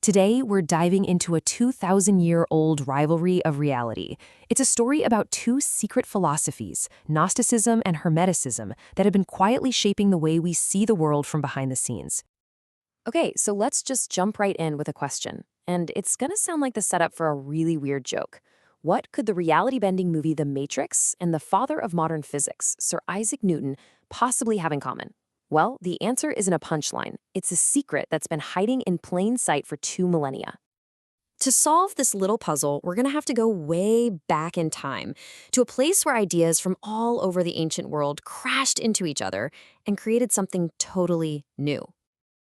Today, we're diving into a 2,000-year-old rivalry of reality. It's a story about two secret philosophies, Gnosticism and Hermeticism, that have been quietly shaping the way we see the world from behind the scenes. Okay, so let's just jump right in with a question. And it's gonna sound like the setup for a really weird joke. What could the reality-bending movie The Matrix and the father of modern physics, Sir Isaac Newton, possibly have in common? Well, the answer isn't a punchline. It's a secret that's been hiding in plain sight for 2 millennia. To solve this little puzzle, we're going to have to go way back in time to a place where ideas from all over the ancient world crashed into each other and created something totally new.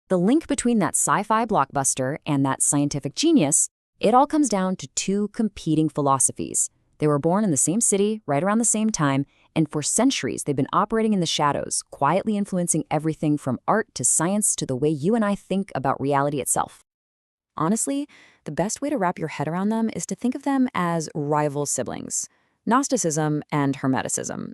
The link between that sci-fi blockbuster and that scientific genius, it all comes down to two competing philosophies. They were born in the same city, right around the same time, and for centuries they've been operating in the shadows, quietly influencing everything from art to science to the way you and I think about reality itself. Honestly, the best way to wrap your head around them is to think of them as rival siblings, Gnosticism and Hermeticism.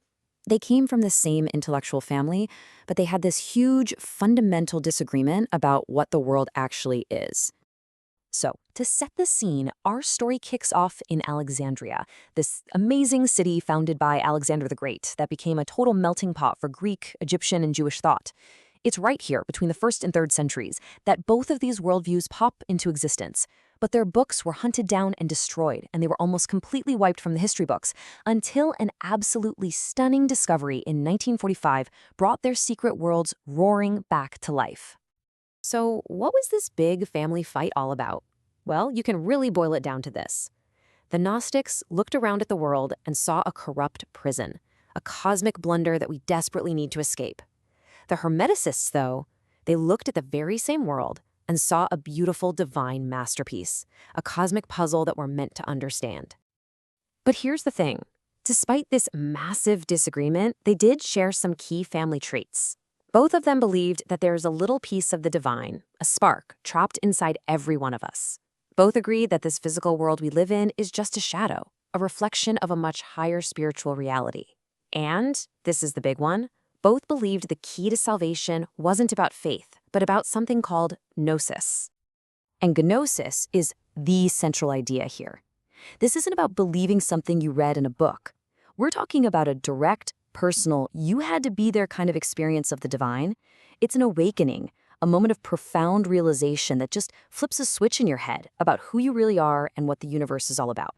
They came from the same intellectual family, but they had this huge fundamental disagreement about what the world actually is. So, to set the scene, our story kicks off in Alexandria, this amazing city founded by Alexander the Great that became a total melting pot for Greek, Egyptian, and Jewish thought. It's right here, between the 1st and 3rd centuries, that both of these worldviews pop into existence. But their books were hunted down and destroyed, and they were almost completely wiped from the history books, until an absolutely stunning discovery in 1945 brought their secret worlds roaring back to life. So, what was this big family fight all about? Well, you can really boil it down to this. The Gnostics looked around at the world and saw a corrupt prison, a cosmic blunder that we desperately need to escape. The Hermeticists, though, they looked at the very same world and saw a beautiful divine masterpiece, a cosmic puzzle that we're meant to understand. But here's the thing. Despite this massive disagreement, they did share some key family traits. Both of them believed that there's a little piece of the divine, a spark, trapped inside every one of us. Both agreed that this physical world we live in is just a shadow, a reflection of a much higher spiritual reality. And, this is the big one, both believed the key to salvation wasn't about faith, but about something called gnosis. And gnosis is the central idea here. This isn't about believing something you read in a book. We're talking about a direct, personal, you-had-to-be-there kind of experience of the divine. It's an awakening, a moment of profound realization that just flips a switch in your head about who you really are and what the universe is all about.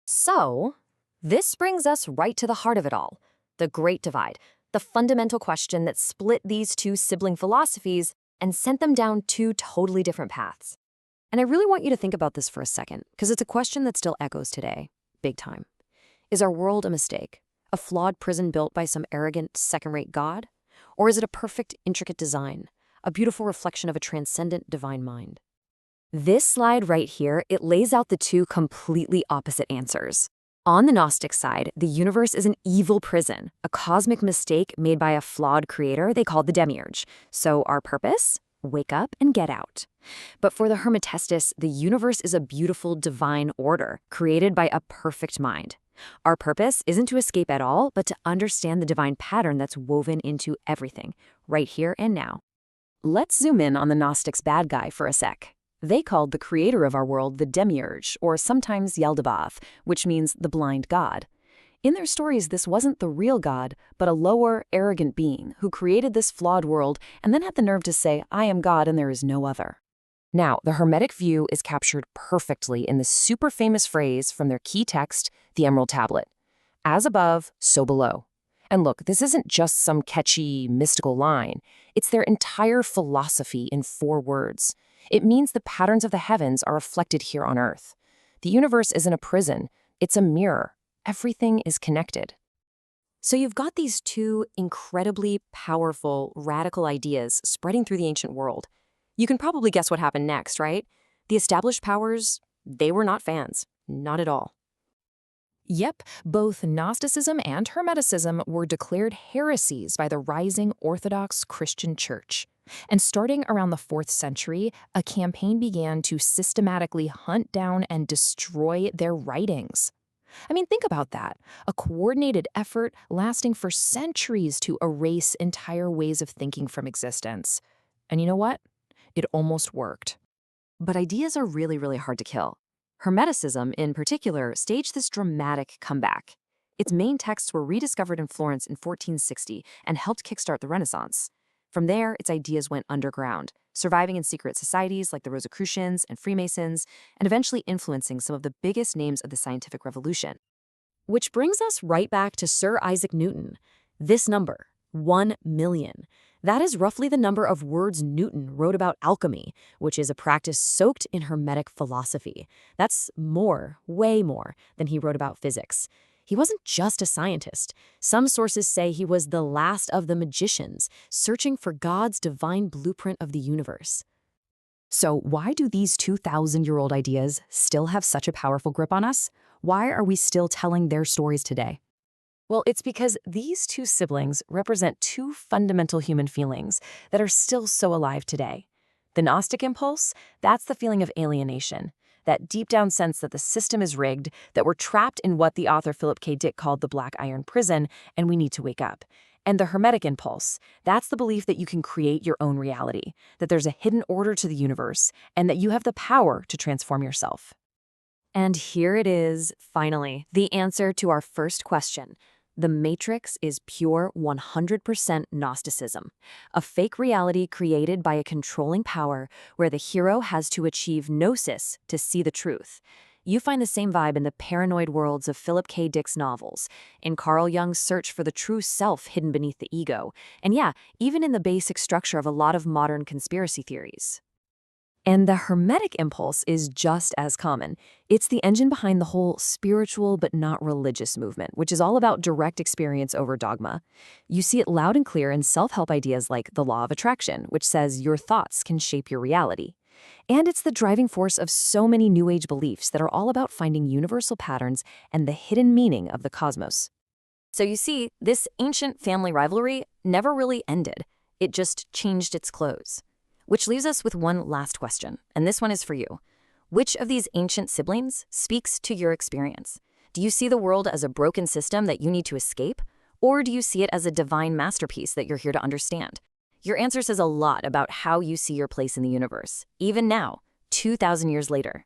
So, this brings us right to the heart of it all, the Great Divide, the fundamental question that split these two sibling philosophies and sent them down two totally different paths. And I really want you to think about this for a second, because it's a question that still echoes today, big time. Is our world a mistake? A flawed prison built by some arrogant, second-rate god? Or is it a perfect, intricate design, a beautiful reflection of a transcendent divine mind? This slide right here, it lays out the two completely opposite answers. On the Gnostic side, the universe is an evil prison, a cosmic mistake made by a flawed creator they called the Demiurge. So our purpose? Wake up and get out. But for the Hermetists, the universe is a beautiful divine order created by a perfect mind. Our purpose isn't to escape at all, but to understand the divine pattern that's woven into everything, right here and now. Let's zoom in on the Gnostics' bad guy for a sec. They called the creator of our world the Demiurge, or sometimes Yaldabaoth, which means the blind god. In their stories, this wasn't the real god, but a lower, arrogant being who created this flawed world and then had the nerve to say, "I am God and there is no other." Now, the Hermetic view is captured perfectly in the super famous phrase from their key text, the Emerald Tablet. As above, so below. And look, this isn't just some catchy, mystical line. It's their entire philosophy in 4 words. It means the patterns of the heavens are reflected here on Earth. The universe isn't a prison. It's a mirror. Everything is connected. So you've got these two incredibly powerful, radical ideas spreading through the ancient world. You can probably guess what happened next, right? The established powers, they were not fans. Not at all. Yep, both Gnosticism and Hermeticism were declared heresies by the rising Orthodox Christian Church. And starting around the 4th century, a campaign began to systematically hunt down and destroy their writings. I mean, think about that. A coordinated effort lasting for centuries to erase entire ways of thinking from existence. And you know what? It almost worked. But ideas are really, really hard to kill. Hermeticism, in particular, staged this dramatic comeback. Its main texts were rediscovered in Florence in 1460 and helped kickstart the Renaissance. From there, its ideas went underground, surviving in secret societies like the Rosicrucians and Freemasons, and eventually influencing some of the biggest names of the scientific revolution. Which brings us right back to Sir Isaac Newton. This number, 1 million. That is roughly the number of words Newton wrote about alchemy, which is a practice soaked in Hermetic philosophy. That's more, way more, than he wrote about physics. He wasn't just a scientist. Some sources say he was the last of the magicians, searching for God's divine blueprint of the universe. So why do these 2,000-year-old ideas still have such a powerful grip on us? Why are we still telling their stories today? Well, it's because these two siblings represent two fundamental human feelings that are still so alive today. The Gnostic impulse, that's the feeling of alienation, that deep-down sense that the system is rigged, that we're trapped in what the author Philip K. Dick called the Black Iron Prison, and we need to wake up. And the Hermetic impulse, that's the belief that you can create your own reality, that there's a hidden order to the universe, and that you have the power to transform yourself. And here it is, finally, the answer to our first question. The Matrix is pure 100% Gnosticism, a fake reality created by a controlling power where the hero has to achieve gnosis to see the truth. You find the same vibe in the paranoid worlds of Philip K. Dick's novels, in Carl Jung's search for the true self hidden beneath the ego, and yeah, even in the basic structure of a lot of modern conspiracy theories. And the Hermetic impulse is just as common. It's the engine behind the whole spiritual but not religious movement, which is all about direct experience over dogma. You see it loud and clear in self-help ideas like the law of attraction, which says your thoughts can shape your reality. And it's the driving force of so many New Age beliefs that are all about finding universal patterns and the hidden meaning of the cosmos. So you see, this ancient family rivalry never really ended. It just changed its clothes. Which leaves us with one last question, and this one is for you. Which of these ancient siblings speaks to your experience? Do you see the world as a broken system that you need to escape? Or do you see it as a divine masterpiece that you're here to understand? Your answer says a lot about how you see your place in the universe, even now, 2,000 years later.